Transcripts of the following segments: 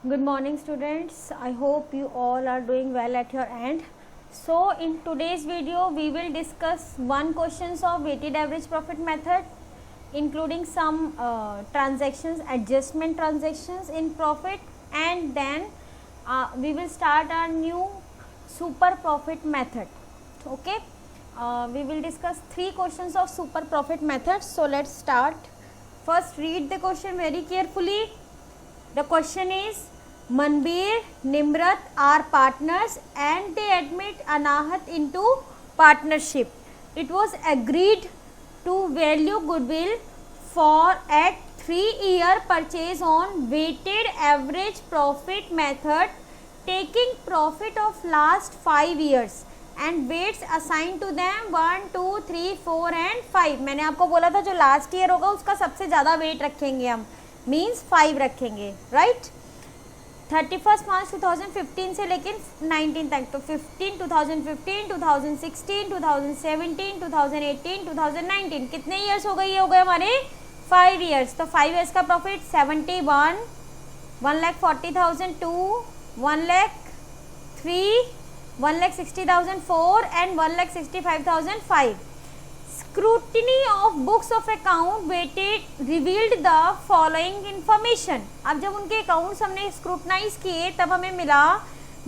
Good morning, students. I hope you all are doing well at your end. So in today's video we will discuss one questions of weighted average profit method, including some transactions, adjustment transactions in profit, and then we will start our new super profit method. Okay, we will discuss 3 questions of super profit method. So let's start. First, read the question very carefully. The question is, Manbir, Nimrat are partners and they admit Anahat into partnership. It was agreed to value goodwill for at 3-year purchase on weighted average profit method, taking profit of last 5 years and weights assigned to them 1, 2, 3, 4 and 5. मैंने आपको बोला था जो last year होगा उसका सबसे ज़्यादा wait रखेंगे हम, मीन्स 5 रखेंगे, राइट। 31 मार्च 2015 से लेकिन 19 तक, तो 15, 2015, 2016, 2017, 2018, 2019 कितने ईयर्स हो गए? ये हो गए हमारे 5 ईयर्स। तो 5 ईयर्स का profit 71, 1,40,000 2, 1,03,000, 1,60,000 4 and 1,65,000 5. Scrutiny of books of account weighted revealed the following information. अब जब उनके अकाउंट्स हमने स्क्रूटनाइज किए तब हमें मिला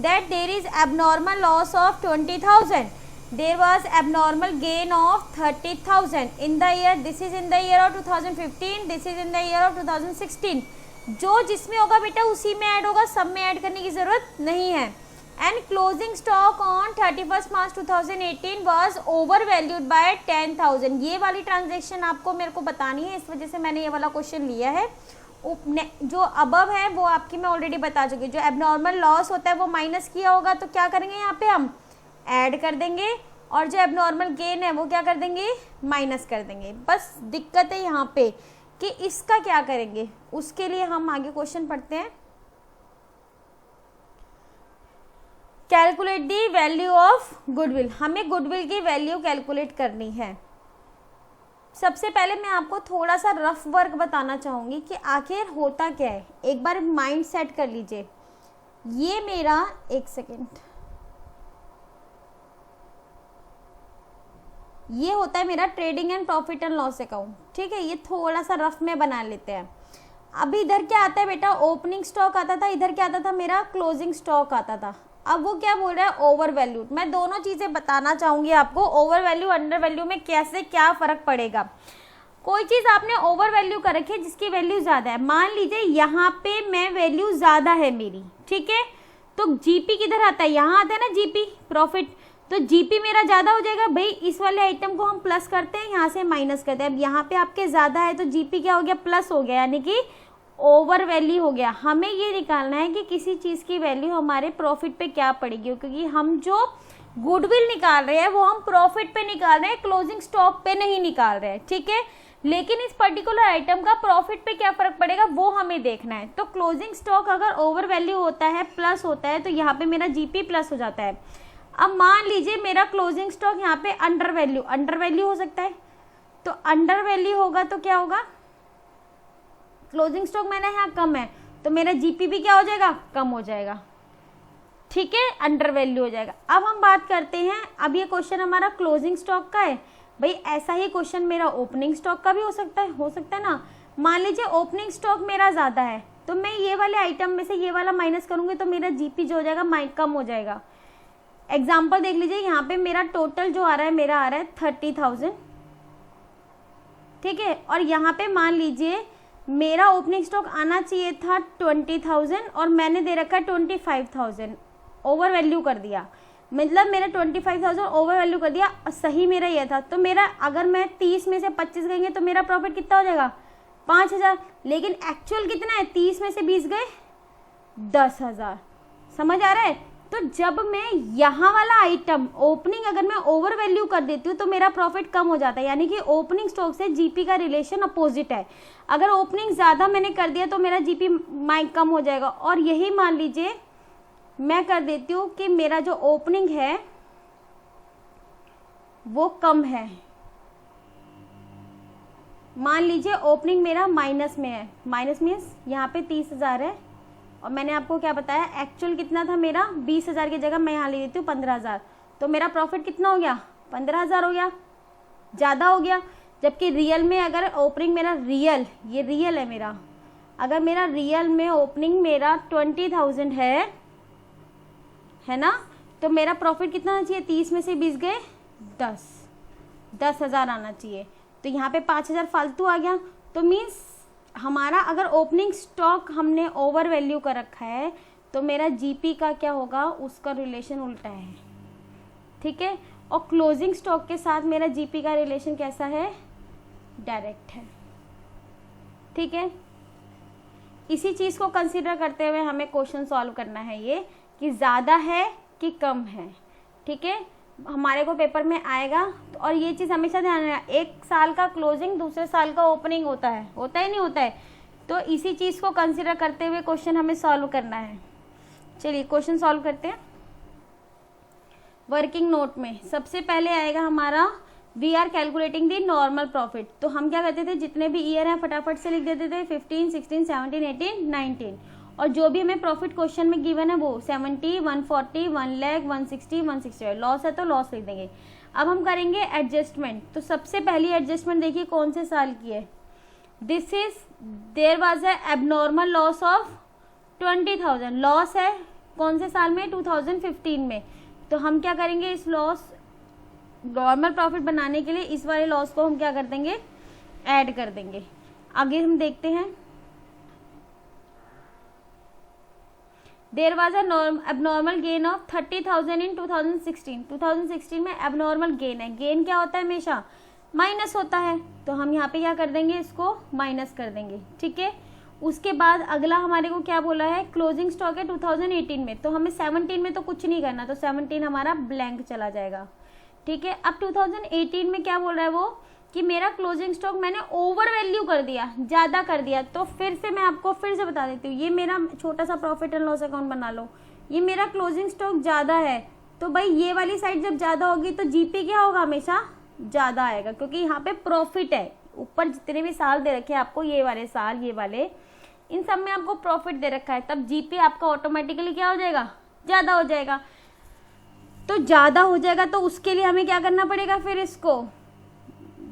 that there is abnormal loss of 20,000. There was abnormal gain of 30,000 in the year. This is in the year of 2015. This is in the year of 2016. जो जिसमें होगा बेटा उसी में ऐड होगा, सब में ऐड करने की ज़रूरत नहीं है। And closing stock on 31st March 2018 was overvalued by 10,000. ये वाली ट्रांजेक्शन आपको मेरे को बतानी है, इस वजह से मैंने ये वाला क्वेश्चन लिया है। जो अबव है वो आपकी मैं ऑलरेडी बता चुकी। जो एबनॉर्मल लॉस होता है वो माइनस किया होगा तो क्या करेंगे, यहाँ पे हम ऐड कर देंगे, और जो एबनॉर्मल गेन है वो क्या कर देंगे, माइनस कर देंगे। बस दिक्कत है यहाँ पे कि इसका क्या करेंगे, उसके लिए हम आगे क्वेश्चन पढ़ते हैं। Calculate the value of goodwill. हमें गुडविल की वैल्यू कैलकुलेट करनी है। सबसे पहले मैं आपको थोड़ा सा रफ वर्क बताना चाहूँगी कि आखिर होता क्या है। एक बार माइंड सेट कर लीजिए। ये मेरा, एक सेकेंड, ये होता है मेरा trading and profit and loss account, ठीक है। ये थोड़ा सा रफ में बना लेते हैं। अभी इधर क्या आता है बेटा, ओपनिंग स्टॉक आता था, इधर क्या आता था मेरा, क्लोजिंग स्टॉक आता था। अब वो क्या बोल रहा है, ओवर वैल्यूड। मैं दोनों चीज़ें बताना चाहूँगी आपको, ओवर वैल्यू अंडर वैल्यू में कैसे क्या फ़र्क पड़ेगा। कोई चीज़ आपने ओवर वैल्यू कर रखी है जिसकी वैल्यू ज़्यादा है, मान लीजिए यहाँ पे मैं वैल्यू ज़्यादा है मेरी, ठीक है, तो जीपी किधर आता है, यहाँ आता है ना जीपी प्रॉफिट, तो जीपी मेरा ज़्यादा हो जाएगा। भाई इस वाले आइटम को हम प्लस करते हैं, यहाँ से माइनस करते हैं। अब यहाँ पे आपके ज़्यादा है तो जीपी क्या हो गया, प्लस हो गया, यानी कि ओवर वैल्यू हो गया। हमें ये निकालना है कि किसी चीज़ की वैल्यू हमारे प्रॉफिट पे क्या पड़ेगी, क्योंकि हम जो गुडविल निकाल रहे हैं वो हम प्रॉफिट पे निकाल रहे हैं, क्लोजिंग स्टॉक पे नहीं निकाल रहे हैं, ठीक है। लेकिन इस पर्टिकुलर आइटम का प्रॉफिट पे क्या फर्क पड़ेगा वो हमें देखना है। तो क्लोजिंग स्टॉक अगर ओवर वैल्यू होता है, प्लस होता है, तो यहाँ पे मेरा जीपी प्लस हो जाता है। अब मान लीजिए मेरा क्लोजिंग स्टॉक यहाँ पे अंडर वैल्यू हो सकता है, तो अंडर वैल्यू होगा तो क्या होगा, क्लोजिंग स्टॉक मैंने यहाँ कम है तो मेरा जीपी भी क्या हो जाएगा, कम हो जाएगा, ठीक है, अंडर वैल्यू हो जाएगा। अब हम बात करते हैं, अब ये क्वेश्चन हमारा क्लोजिंग स्टॉक का है। भाई ऐसा ही क्वेश्चन मेरा ओपनिंग स्टॉक का भी हो सकता है ना। मान लीजिए ओपनिंग स्टॉक मेरा ज़्यादा है तो मैं ये वाले आइटम में से ये वाला माइनस करूँगी तो मेरा जीपी जो हो जाएगा कम हो जाएगा। एग्जाम्पल देख लीजिए, यहाँ पे मेरा टोटल जो आ रहा है मेरा आ रहा है 30,000, ठीक है, और यहाँ पे मान लीजिए मेरा ओपनिंग स्टॉक आना चाहिए था 20,000 और मैंने दे रखा है 25,000, ओवर वैल्यू कर दिया, मतलब मेरा 25,000 ओवर वैल्यू कर दिया। सही मेरा ये था, तो मेरा अगर मैं 30 में से 25 गएंगे तो मेरा प्रॉफिट कितना हो जाएगा, 5,000। लेकिन एक्चुअल कितना है, 30 में से 20 गए 10,000। समझ आ रहा है। तो जब मैं यहाँ वाला आइटम ओपनिंग अगर मैं ओवर वैल्यू कर देती हूँ तो मेरा प्रॉफिट कम हो जाता है, यानी कि ओपनिंग स्टॉक से जीपी का रिलेशन अपोजिट है। अगर ओपनिंग ज़्यादा मैंने कर दिया तो मेरा जीपी कम हो जाएगा। और यही मान लीजिए मैं कर देती हूँ कि मेरा जो ओपनिंग है वो कम है, मान लीजिए ओपनिंग मेरा माइनस में है, माइनस मीन्स यहाँ पे 30,000 है और मैंने आपको क्या बताया, एक्चुअल कितना था मेरा 20,000 की जगह मैं यहाँ ले लेती हूँ 15,000, तो मेरा प्रॉफिट कितना हो गया, 15,000 हो गया, ज़्यादा हो गया। जबकि रियल में अगर ओपनिंग मेरा ये रियल है मेरा, अगर मेरा रियल में ओपनिंग मेरा 20,000 है ना, तो मेरा प्रॉफिट कितना आना चाहिए, 30 में से 20 गए 10,000 आना चाहिए। तो यहाँ पे 5,000 फालतू आ गया। तो मीन्स हमारा अगर ओपनिंग स्टॉक हमने ओवर वैल्यू कर रखा है तो मेरा जीपी का क्या होगा, उसका रिलेशन उल्टा है, ठीक है। और क्लोजिंग स्टॉक के साथ मेरा जीपी का रिलेशन कैसा है, डायरेक्ट है, ठीक है। इसी चीज़ को कंसीडर करते हुए हमें क्वेश्चन सॉल्व करना है ये कि ज़्यादा है कि कम है, ठीक है। हमारे को पेपर में आएगा तो, और ये चीज़ हमेशा ध्यान रखना, एक साल का क्लोजिंग दूसरे साल का ओपनिंग होता है नहीं होता है। तो इसी चीज़ को कंसीडर करते हुए क्वेश्चन हमें सॉल्व करना है। चलिए क्वेश्चन सॉल्व करते हैं। वर्किंग नोट में सबसे पहले आएगा हमारा we are calculating the normal profit. तो हम क्या करते थे, जितने भी ईयर हैं फटाफट से लिख देते थे, 15, 16, 17, 18, 19, और जो भी हमें प्रॉफिट क्वेश्चन में गिवन है वो 70, 140, 1 लाख, 160, 165, लॉस है तो लॉस लिख देंगे। अब हम करेंगे एडजस्टमेंट। तो सबसे पहली एडजस्टमेंट देखिए कौन से साल की है, this is there was a abnormal loss of 20,000, loss है कौन से साल में, 2015 में। तो हम क्या करेंगे, इस लॉस नॉर्मल प्रॉफिट बनाने के लिए इस वाले लॉस को हम क्या कर देंगे, ऐड कर देंगे। आगे हम देखते हैं, there was abnormal gain of 30,000 in 2016। 2016 में एबनॉर्मल गेन है, गेन क्या होता है, हमेशा माइनस होता है। तो हम यहाँ पे क्या कर देंगे, इसको माइनस कर देंगे, ठीक है। उसके बाद अगला हमारे को क्या बोला है, क्लोजिंग स्टॉक है 2018 में, तो हमें 17 में तो कुछ नहीं करना, तो 17 हमारा ब्लैंक चला जाएगा, ठीक है। अब 2018 में क्या बोल रहा है वो, कि मेरा क्लोजिंग स्टॉक मैंने ओवर वैल्यू कर दिया, ज़्यादा कर दिया। तो फिर से मैं आपको फिर से बता देती हूँ, ये मेरा छोटा सा प्रॉफिट एंड लॉस अकाउंट बना लो, ये मेरा क्लोजिंग स्टॉक ज़्यादा है, तो भाई ये वाली साइड जब ज़्यादा होगी तो जीपी क्या होगा, हमेशा ज़्यादा आएगा, क्योंकि यहाँ पे प्रॉफिट है। ऊपर जितने भी साल दे रखे हैं आपको, ये वाले साल, ये वाले, इन सब में आपको प्रॉफिट दे रखा है, तब जीपी आपका ऑटोमेटिकली क्या हो जाएगा, ज़्यादा हो जाएगा। तो ज़्यादा हो जाएगा तो उसके लिए हमें क्या करना पड़ेगा, फिर इसको,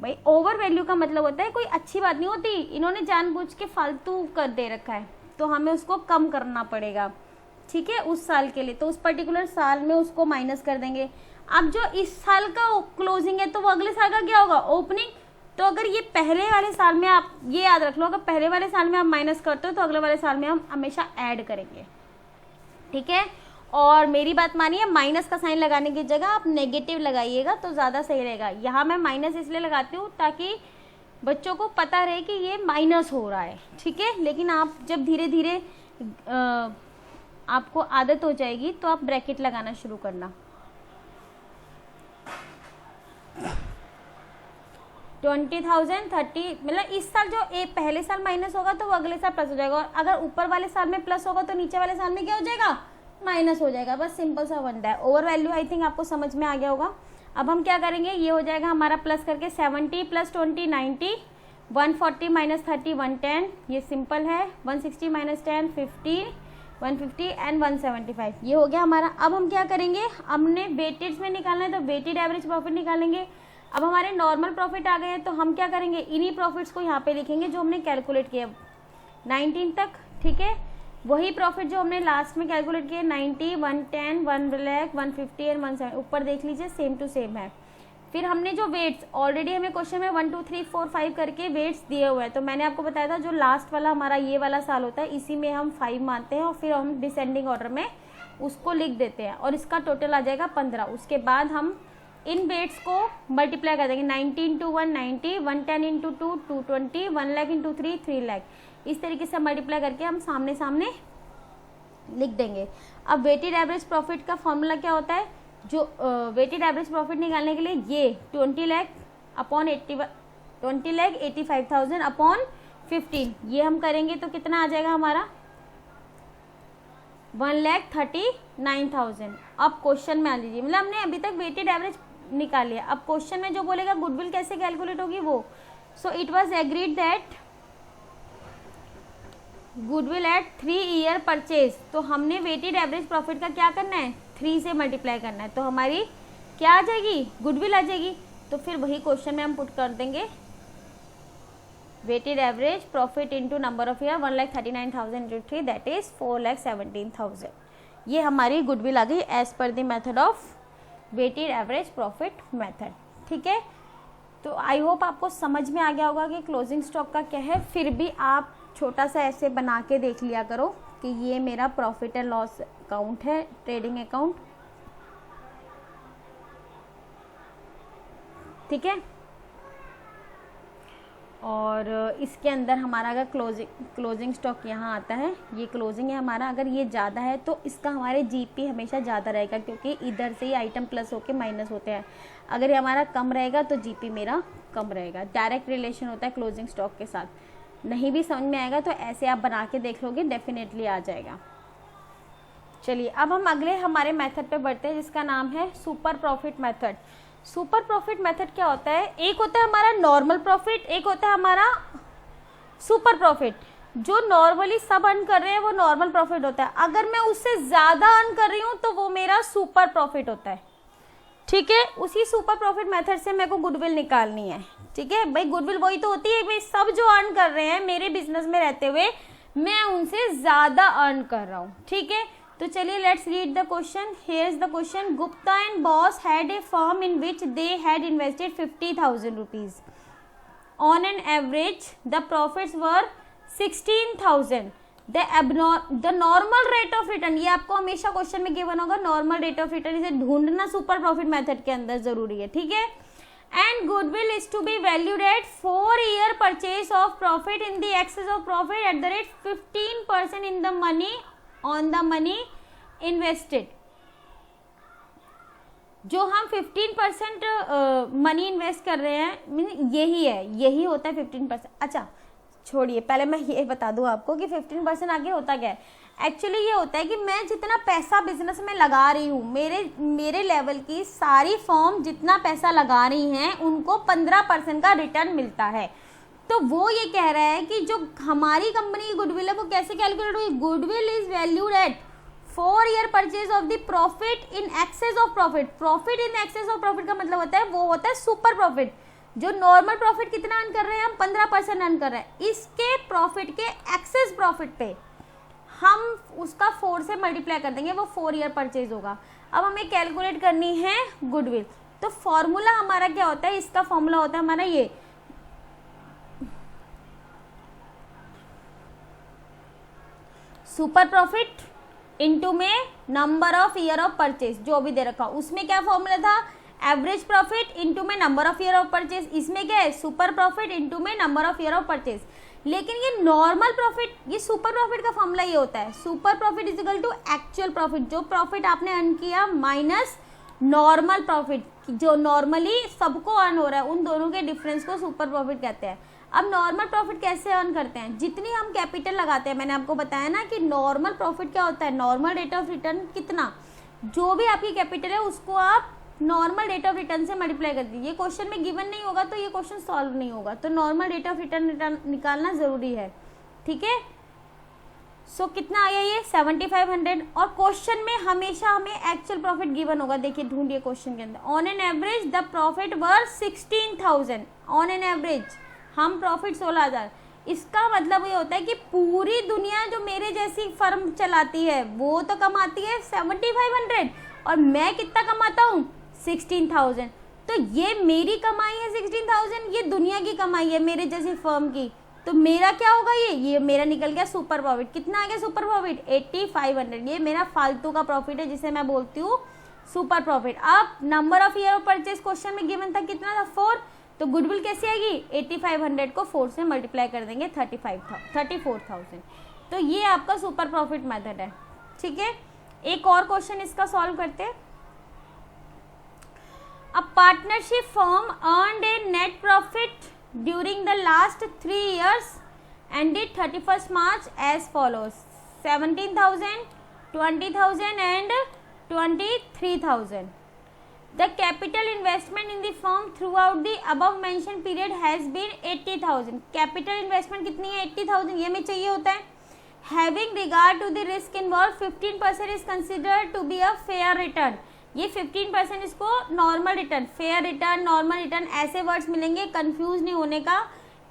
भाई ओवर वैल्यू का मतलब होता है कोई अच्छी बात नहीं होती, इन्होंने जानबूझ के फालतू कर दे रखा है, तो हमें उसको कम करना पड़ेगा, ठीक है, उस साल के लिए। तो उस पर्टिकुलर साल में उसको माइनस कर देंगे। अब जो इस साल का क्लोजिंग है तो वो अगले साल का क्या होगा, ओपनिंग। तो अगर ये पहले वाले साल में, आप ये याद रख लो, अगर पहले वाले साल में आप माइनस करते हो तो अगले वाले साल में हम हमेशा ऐड करेंगे, ठीक है। और मेरी बात मानिए, माइनस का साइन लगाने की जगह आप नेगेटिव लगाइएगा तो ज़्यादा सही रहेगा। यहाँ मैं माइनस इसलिए लगाती हूँ ताकि बच्चों को पता रहे कि ये माइनस हो रहा है, ठीक है। लेकिन आप जब धीरे धीरे आपको आदत हो जाएगी तो आप ब्रैकेट लगाना शुरू करना। 20,000, 30, मतलब इस साल जो पहले साल माइनस होगा तो वो अगले साल प्लस हो जाएगा, और अगर ऊपर वाले साल में प्लस होगा तो नीचे वाले साल में क्या हो जाएगा, माइनस हो जाएगा। बस सिंपल सा बनता है। ओवर वैल्यू आई थिंक आपको समझ में आ गया होगा। अब हम क्या करेंगे, ये हो जाएगा हमारा प्लस करके 70 + 20 90, 140 - 30 110, ये सिंपल है, 160 - 10 50, 150 एंड 175, ये हो गया हमारा। अब हम क्या करेंगे, हमने वेटेज में निकालना है तो वेटेड एवरेज प्रॉफिट निकालेंगे। अब हमारे नॉर्मल प्रॉफिट आ गए हैं तो हम क्या करेंगे, इन्हीं प्रॉफिट्स को यहाँ पे लिखेंगे जो हमने कैलकुलेट किया 19 तक, ठीक है। वही प्रॉफिट जो हमने लास्ट में कैलकुलेट किया 90, 110, 1 लाख, 150 एंड 170, ऊपर देख लीजिए सेम टू सेम है। फिर हमने जो वेट्स, ऑलरेडी हमें क्वेश्चन में 1 2 3 4 5 करके वेट्स दिए हुए हैं, तो मैंने आपको बताया था जो लास्ट वाला हमारा ये वाला साल होता है इसी में हम 5 मानते हैं और फिर हम डिसेंडिंग ऑर्डर में उसको लिख देते हैं और इसका टोटल आ जाएगा 15। उसके बाद हम इन वेट्स को मल्टीप्लाई कर देंगे, 90 × 1 90, 110 × 2 220, 1 लाख × 3 3 लाख, इस तरीके से मल्टीप्लाई करके हम सामने सामने लिख देंगे। अब वेटेड एवरेज प्रॉफिट का फॉर्मूला क्या होता है, जो वेटेड एवरेज प्रॉफिट निकालने के लिए ये 20 लाख अपॉन 85,000 अपॉन 15, ये हम करेंगे तो कितना आ जाएगा हमारा 1,39,000। अब क्वेश्चन में आ लीजिए, मतलब हमने अभी तक वेटेड एवरेज निकाल लिया। अब क्वेश्चन में जो बोलेगा गुडविल कैसे कैलकुलेट होगी वो, so it was agreed that goodwill at 3 year purchase, तो हमने वेटेड एवरेज प्रॉफिट का क्या करना है, 3 से मल्टीप्लाई करना है, तो हमारी क्या आ जाएगी, गुडविल आ जाएगी। तो फिर वही क्वेश्चन में हम पुट कर देंगे weighted average profit into number of year 1,39,000 into 3 that is 4,17,000। ये हमारी गुडविल आ गई as per the method of weighted average profit method. ठीक है, तो आई होप आपको समझ में आ गया होगा कि क्लोजिंग स्टॉक का क्या है। फिर भी आप छोटा सा ऐसे बना के देख लिया करो कि ये मेरा प्रॉफिट एंड लॉस अकाउंट है, ट्रेडिंग अकाउंट। ठीक है, और इसके अंदर हमारा अगर क्लोजिंग स्टॉक यहाँ आता है, ये क्लोजिंग है हमारा, अगर ये ज़्यादा है तो इसका हमारे जीपी हमेशा ज़्यादा रहेगा, क्योंकि इधर से ही आइटम प्लस होके माइनस होते हैं। अगर ये हमारा कम रहेगा तो जीपी मेरा कम रहेगा। डायरेक्ट रिलेशन होता है क्लोजिंग स्टॉक के साथ। नहीं भी समझ में आएगा तो ऐसे आप बना के देख लोगे, डेफिनेटली आ जाएगा। चलिए अब हम अगले हमारे मेथड पे बढ़ते हैं, जिसका नाम है super profit method. Super profit method क्या होता है, एक होता है हमारा नॉर्मल प्रॉफिट, एक होता है हमारा सुपर प्रॉफिट। जो नॉर्मली सब अर्न कर रहे हैं वो नॉर्मल प्रॉफिट होता है, अगर मैं उससे ज्यादा अर्न कर रही हूं तो वो मेरा सुपर प्रॉफिट होता है। ठीक है, उसी सुपर प्रॉफिट मेथड से मेरे को गुडविल निकालनी है। ठीक है भाई, गुडविल वही तो होती है भाई, सब जो अर्न कर रहे हैं मेरे बिजनेस में रहते हुए मैं उनसे ज्यादा अर्न कर रहा हूं। ठीक है, तो चलिए let's read the question. Here is the question. Gupta and boss had a firm in which they had invested 50,000 rupees. On an average the profits were 16,000। The normal rate of return, ये आपको हमेशा क्वेश्चन में given होगा, normal rate of return इसे ढूंढना super profit method के अंदर जरूरी है। ठीक है, and goodwill is to be valued at 4 year purchase of profit in the excess of profit at the rate 15% in the money on the money invested. जो हम 15% मनी इन्वेस्ट कर रहे हैं, यही है, यही होता है 15%। अच्छा छोड़िए, पहले मैं ये बता दूं आपको कि 15% आगे होता क्या है। एक्चुअली ये होता है कि मैं जितना पैसा बिजनेस में लगा रही हूँ, मेरे लेवल की सारी फर्म जितना पैसा लगा रही हैं उनको 15% का रिटर्न मिलता है। तो वो ये कह रहा है कि जो हमारी कंपनी की गुडविल है वो कैसे कैलकुलेट हुई, goodwill is valued at 4 year purchase of the profit in excess of profit. Profit in excess of profit का मतलब होता है वो होता है सुपर प्रॉफिट। जो नॉर्मल प्रॉफिट कितना अर्न कर रहे हैं हम, 15% अर्न कर रहे हैं, इसके प्रॉफिट के एक्सेस प्रॉफिट पे हम उसका 4 से मल्टीप्लाई कर देंगे, वो 4 ईयर परचेज होगा। अब हमें कैलकुलेट करनी है गुडविल, तो फॉर्मूला हमारा क्या होता है, इसका फॉर्मूला होता है हमारा ये, सुपर प्रॉफिट इनटू में number of year of purchase, जो भी दे रखा उसमें क्या फॉर्मूला था, एवरेज प्रॉफिट इनटू में number of year of purchase. इसमें क्या है, सुपर प्रॉफिट इनटू में number of year of purchase. लेकिन ये नॉर्मल प्रॉफिट, ये सुपर प्रॉफिट का फॉर्मूला ये होता है, super profit is equal to actual profit, जो प्रॉफिट आपने अर्न किया माइनस नॉर्मल प्रॉफिट, जो नॉर्मली सबको अर्न हो रहा है, उन दोनों के डिफरेंस को सुपर प्रॉफिट कहते हैं। अब नॉर्मल प्रॉफिट कैसे अर्न करते हैं, जितनी हम कैपिटल लगाते हैं, मैंने आपको बताया ना कि नॉर्मल प्रॉफिट क्या होता है, नॉर्मल रेट ऑफ रिटर्न कितना, जो भी आपकी कैपिटल है उसको आप नॉर्मल रेट ऑफ रिटर्न से मल्टीप्लाई कर दीजिए। ये क्वेश्चन में गिवन नहीं होगा तो ये क्वेश्चन सॉल्व नहीं होगा, तो नॉर्मल रेट ऑफ रिटर्न निकालना जरूरी है। ठीक है, सो कितना आया ये 7500, और क्वेश्चन में हमेशा हमें एक्चुअल प्रॉफिट गिवन होगा। देखिए ढूंढिए क्वेश्चन के अंदर, on an average the profit were 16,000, on an average हम प्रॉफिट 16,000। इसका मतलब ये होता है कि पूरी दुनिया जो मेरे जैसी फर्म चलाती है वो तो कमाती है 7500 और मैं कितना कमाता हूँ 16,000। तो ये मेरी कमाई है 16,000, ये दुनिया की कमाई है मेरे जैसी फर्म की, तो मेरा क्या होगा, ये मेरा निकल गया सुपर प्रॉफिट। कितना आ गया सुपर प्रॉफिट 8500, ये मेरा फालतू का प्रॉफिट है जिसे मैं बोलती हूँ सुपर प्रॉफिट। अब number of year of purchase question में गिवन था कितना था 4, तो गुडविल कैसे आएगी 8500 को 4 से मल्टीप्लाई कर देंगे 34,000। तो ये आपका सुपर प्रॉफिट मेथड है। ठीक है, एक और क्वेश्चन इसका सॉल्व करते हैं। A partnership firm earned a net profit during the last 3 years ended 31st March as follows: 17,000, 20,000 and 23,000. The capital investment in the firm throughout the above mentioned period has been 80,000. Capital investment कितनी है 80,000, ये हमें चाहिए होता है। Having regard to the risk involve 15% is considered to be a fair return. ये 15% इसको normal return, fair return, normal return ऐसे वर्ड्स मिलेंगे, कंफ्यूज नहीं होने का,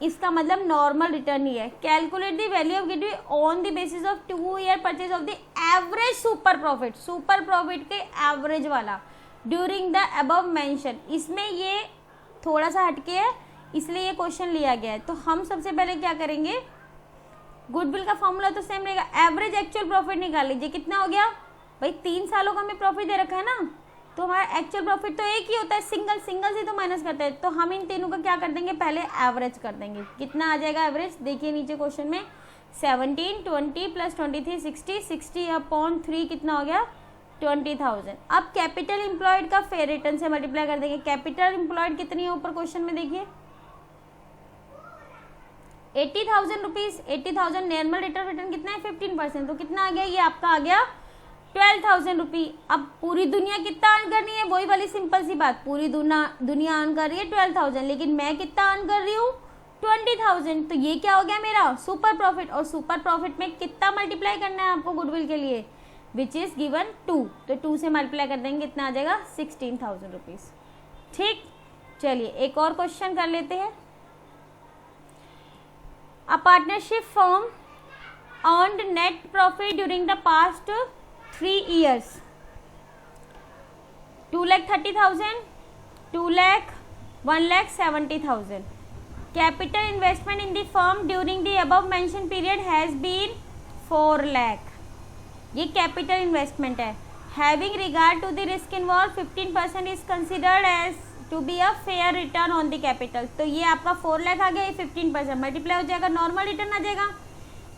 इसका मतलब नॉर्मल रिटर्न ही है। Calculate the value of goodwill on the basis of 2 year purchase of the average super profit, super profit के एवरेज वाला ड्यूरिंग द अबव मेंशन। इसमें ये थोड़ा सा हटके है इसलिए ये क्वेश्चन लिया गया है। तो हम सबसे पहले क्या करेंगे, गुडविल का फॉर्मूला तो सेम रहेगा, एवरेज एक्चुअल प्रॉफिट निकाल लीजिए। कितना हो गया भाई, 3 सालों का हमें प्रॉफिट दे रखा है ना, तो हमारा एक्चुअल प्रॉफिट तो एक ही होता है, सिंगल से तो माइनस करते हैं। तो हम इन तीनों का क्या कर देंगे, पहले एवरेज कर देंगे। कितना आ जाएगा एवरेज, देखिए नीचे क्वेश्चन में 17, 20 + 23 60, 60/3 कितना हो गया 20,000। अब कैपिटल एम्प्लॉयड का फेयर रिटर्न से मल्टीप्लाई कर देंगे। कैपिटल एम्प्लॉयड कितनी है ऊपर क्वेश्चन में देखिए 80,000 रुपीज। 80,000 नॉर्मल रिटर्न कितना है 15%, तो कितना आ गया, ये आपका आ गया 12,000 रुपये। अब पूरी दुनिया कितना अर्न कर रही है, वही वाली सिंपल सी बात, पूरी दुनिया अर्न कर रही है 12,000, लेकिन मैं कितना अर्न कर रही हूँ 20,000। तो ये क्या हो गया मेरा सुपर प्रॉफिट। और सुपर प्रॉफिट में कितना मल्टीप्लाई करना है आपको गुडविल के लिए, विच इज गिवन 2, तो 2 से मल्टीप्लाई कर देंगे, कितना आ जाएगा 16,000 रुपीज। ठीक, चलिए एक और क्वेश्चन कर लेते हैं। A partnership firm earned net profit during the past 3 years 2,30,000, 2 lakh, 1,70,000. Capital investment in the firm during the above mentioned period has been 4 lakh. ये कैपिटल इन्वेस्टमेंट है। Having regard to the risk involved 15% is considered as to be a fair return on the capital. तो ये आपका 4 लाख आ गया, ये 15% multiply हो जाएगा, normal return आ जाएगा।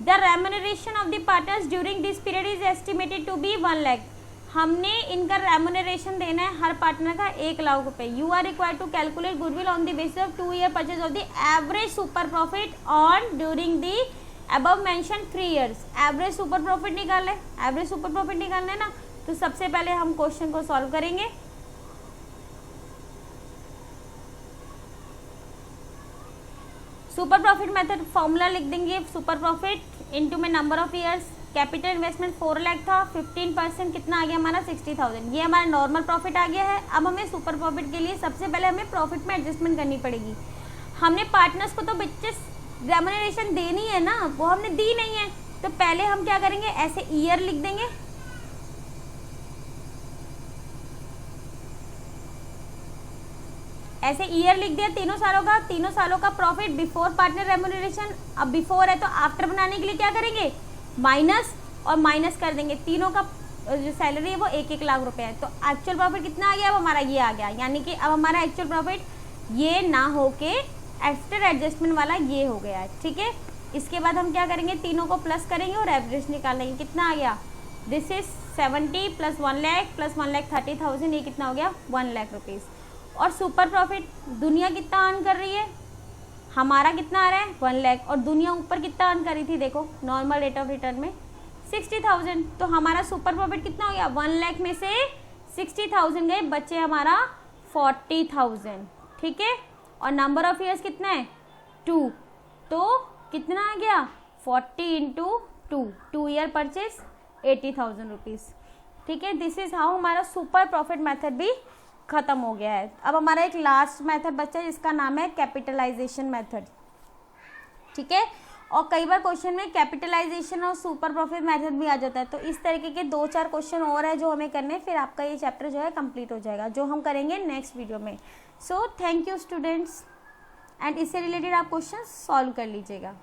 The remuneration of the partners during this period is estimated to be 1 lakh. हमने इनका रेम्यूनरेशन देना है हर पार्टनर का 1 लाख रुपए। You are required to calculate goodwill on the basis of 2 year purchase of the average super profit on during the above mention 3 years। Average super profit निकालना है, average super profit निकालना है ना, तो सबसे पहले हम क्वेश्चन को सॉल्व करेंगे। सुपर प्रॉफिट मेथड फॉर्मूला लिख देंगे, सुपर प्रॉफिट इनटू में number of years. Capital investment 4 lakh था, 15% कितना आ गया हमारा 60,000। ये हमारा नॉर्मल प्रॉफिट आ गया है। अब हमें सुपर प्रॉफिट के लिए सबसे पहले हमें प्रॉफिट में एडजस्टमेंट करनी पड़ेगी। हमने पार्टनर्स को तो बच्चे रेम्यूनरेशन देनी है ना, वो हमने दी नहीं है, तो पहले हम क्या करेंगे, ऐसे ईयर लिख देंगे। ऐसे ईयर लिख दिया तीनों सालों का प्रॉफिट बिफोर पार्टनर रेम्यूनरेशन। अब बिफोर है तो आफ्टर बनाने के लिए क्या करेंगे, माइनस और माइनस कर देंगे। तीनों का जो सैलरी है वो 1-1 लाख रुपए है। तो एक्चुअल प्रॉफिट कितना आ गया, अब हमारा ये आ गया, यानी कि अब हमारा एक्चुअल प्रॉफिट ये ना होके आफ्टर एडजस्टमेंट वाला ये हो गया है। ठीक है, इसके बाद हम क्या करेंगे, तीनों को प्लस करेंगे और एवरेज निकालेंगे। कितना आ गया, दिस इज 70 + 1 लाख + 1,30,000, ये कितना हो गया 1 लाख रुपीज़। और सुपर प्रॉफिट दुनिया कितना अर्न कर रही है, हमारा कितना आ रहा है 1 लाख, और दुनिया ऊपर कितना अर्न करी थी, देखो नॉर्मल रेट ऑफ रिटर्न में 60,000। तो हमारा सुपर प्रॉफिट कितना हो गया, 1 लाख में से 60,000 गए, बचे हमारा 40,000। ठीक है, और नंबर ऑफ ईयर्स कितना है 2, तो कितना आ गया 40 × 2 ईयर परचेज 80,000 रुपीज़। ठीक है, दिस इज हाउ हमारा सुपर प्रॉफिट मेथड भी खत्म हो गया है। अब हमारा एक लास्ट मेथड बचा है जिसका नाम है कैपिटलाइजेशन मेथड। ठीक है, और कई बार क्वेश्चन में कैपिटलाइजेशन और सुपर प्रॉफिट मेथड भी आ जाता है। तो इस तरीके के 2-4 क्वेश्चन और है जो हमें करने, फिर आपका ये चैप्टर जो है कंप्लीट हो जाएगा, जो हम करेंगे नेक्स्ट वीडियो में। So thank you students, and इससे रिलेटेड आप क्वेश्चन सॉल्व कर लीजिएगा।